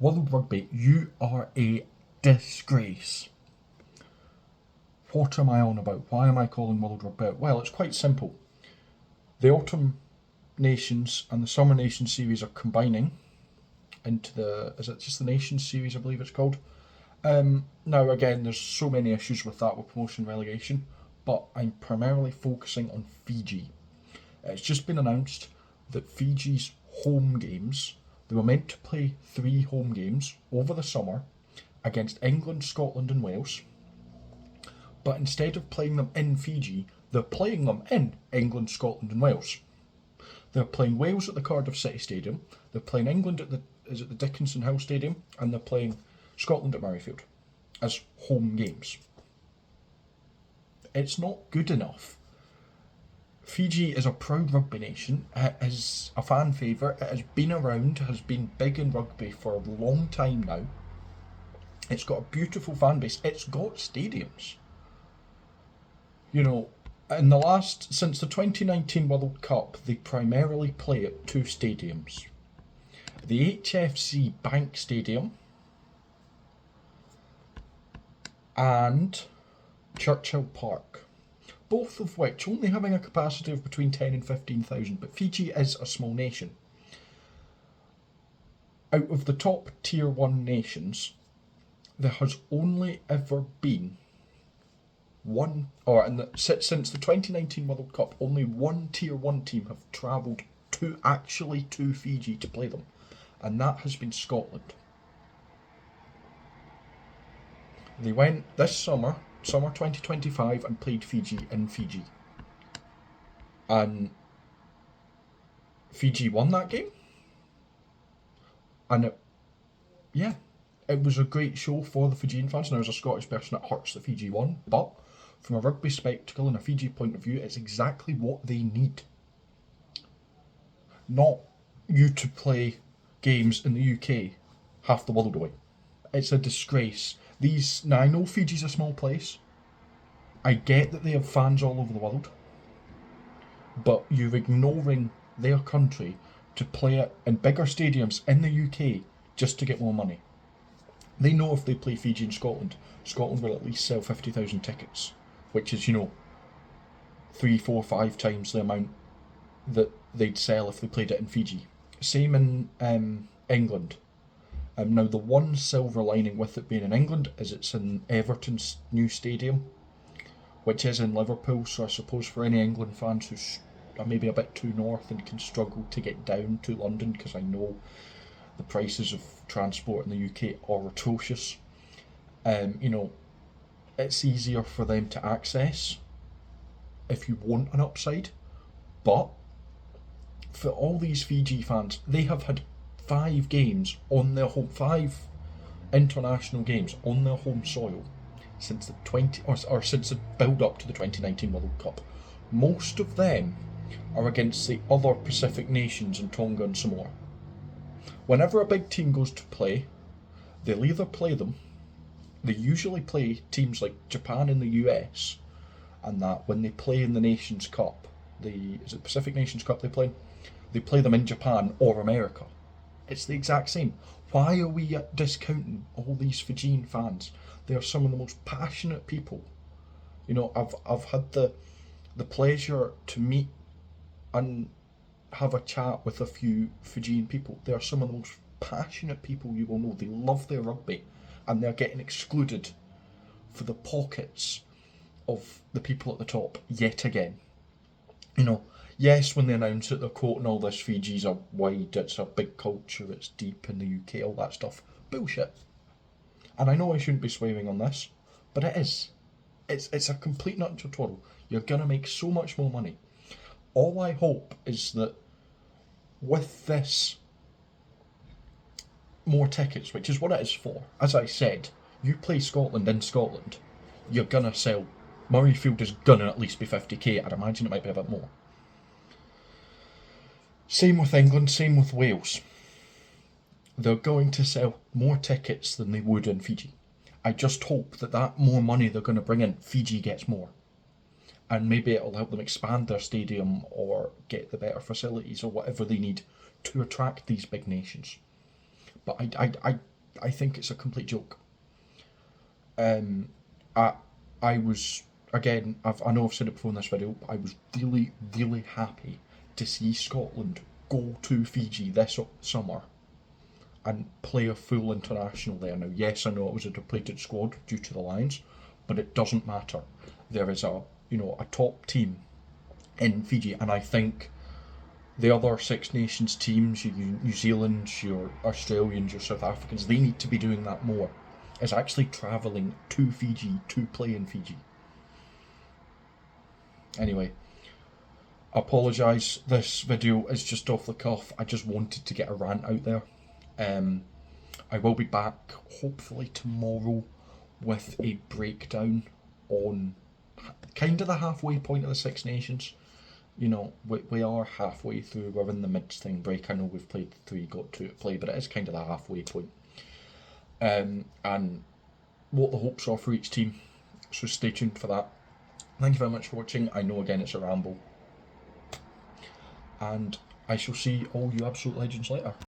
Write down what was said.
World Rugby, you are a disgrace. What am I on about? Why am I calling World Rugby out? Well, it's quite simple. The Autumn Nations and the Summer Nations series are combining into is it just the Nations series, I believe it's called? Now, again, there's so many issues with that with promotion and relegation, but I'm primarily focusing on Fiji. It's just been announced that Fiji's home games, they were meant to play 3 home games over the summer against England, Scotland, and Wales, but instead of playing them in Fiji, they're playing them in England, Scotland, and Wales. They're playing Wales at the Cardiff City Stadium, they're playing England at the Dickinson Hill Stadium, and they're playing Scotland at Murrayfield as home games. It's not good enough. Fiji is a proud rugby nation. It is a fan favourite. It has been around, has been big in rugby for a long time now. It's got a beautiful fan base. It's got stadiums. Since the 2019 World Cup, they primarily play at 2 stadiums. The HFC Bank Stadium and Churchill Park, both of which only having a capacity of between 10 and 15,000, but Fiji is a small nation. Out of the top tier 1 nations, there has only ever been since the 2019 World Cup, only one tier 1 team have travelled to Fiji to play them, and that has been Scotland. They went this summer 2025, and played Fiji in Fiji. And Fiji won that game. And it was a great show for the Fijian fans. Now, as a Scottish person, it hurts that Fiji won, but from a rugby spectacle and a Fiji point of view, it's exactly what they need. Not you to play games in the UK half the world away. It's a disgrace. Now, I know Fiji's a small place. I get that they have fans all over the world, but you're ignoring their country to play it in bigger stadiums in the UK just to get more money. They know if they play Fiji and Scotland will at least sell 50,000 tickets, which is, 3, 4, 5 times the amount that they'd sell if they played it in Fiji. Same in England. Now, the one silver lining with it being in England is it's in Everton's new stadium, which is in Liverpool, so I suppose for any England fans who are maybe a bit too north and can struggle to get down to London, because I know the prices of transport in the UK are atrocious, it's easier for them to access if you want an upside. But for all these Fiji fans, they have had 5 international games on their home soil since since the build up to the 2019 World Cup. Most of them are against the other Pacific nations in Tonga and Samoa. Whenever a big team goes to play, they'll either play them. They usually play teams like Japan and the US, and that when they play in the Nations Cup, is it Pacific Nations Cup they play? They play them in Japan or America. It's the exact same. Why are we discounting all these Fijian fans? They are some of the most passionate people. I've had the pleasure to meet and have a chat with a few Fijian people. They are some of the most passionate people you will know. They love their rugby, and they're getting excluded for the pockets of the people at the top yet again. Yes, when they announce it, they're quoting all this Fiji's a wide, it's a big culture, it's deep in the UK, all that stuff. Bullshit. And I know I shouldn't be swearing on this, but it is. It's a complete nut to twaddle. You're going to make so much more money. All I hope is that with this more tickets, which is what it is for, as I said, you play Scotland in Scotland, you're going to sell. Murrayfield is going to at least be 50k. I'd imagine it might be a bit more. Same with England, same with Wales. They're going to sell more tickets than they would in Fiji. I just hope that more money they're going to bring in, Fiji gets more. And maybe it'll help them expand their stadium or get the better facilities or whatever they need to attract these big nations. But I think it's a complete joke. I was, again, I know I've said it before in this video, but I was really, really happy to see Scotland go to Fiji this summer and play a full international there. Now, yes, I know it was a depleted squad due to the Lions, but it doesn't matter. There is a top team in Fiji, and I think the other Six Nations teams, your New Zealand's, your Australians, your South Africans, they need to be doing that more. Is actually travelling to Fiji to play in Fiji. Anyway, I apologise, this video is just off the cuff. I just wanted to get a rant out there. I will be back hopefully tomorrow with a breakdown on kind of the halfway point of the Six Nations. You know, we are halfway through, we're in the mid-thing break. I know we've played 3, got 2 to play, but it is kind of the halfway point. And what the hopes are for each team. So stay tuned for that. Thank you very much for watching. I know again it's a ramble. And I shall see all you absolute legends later.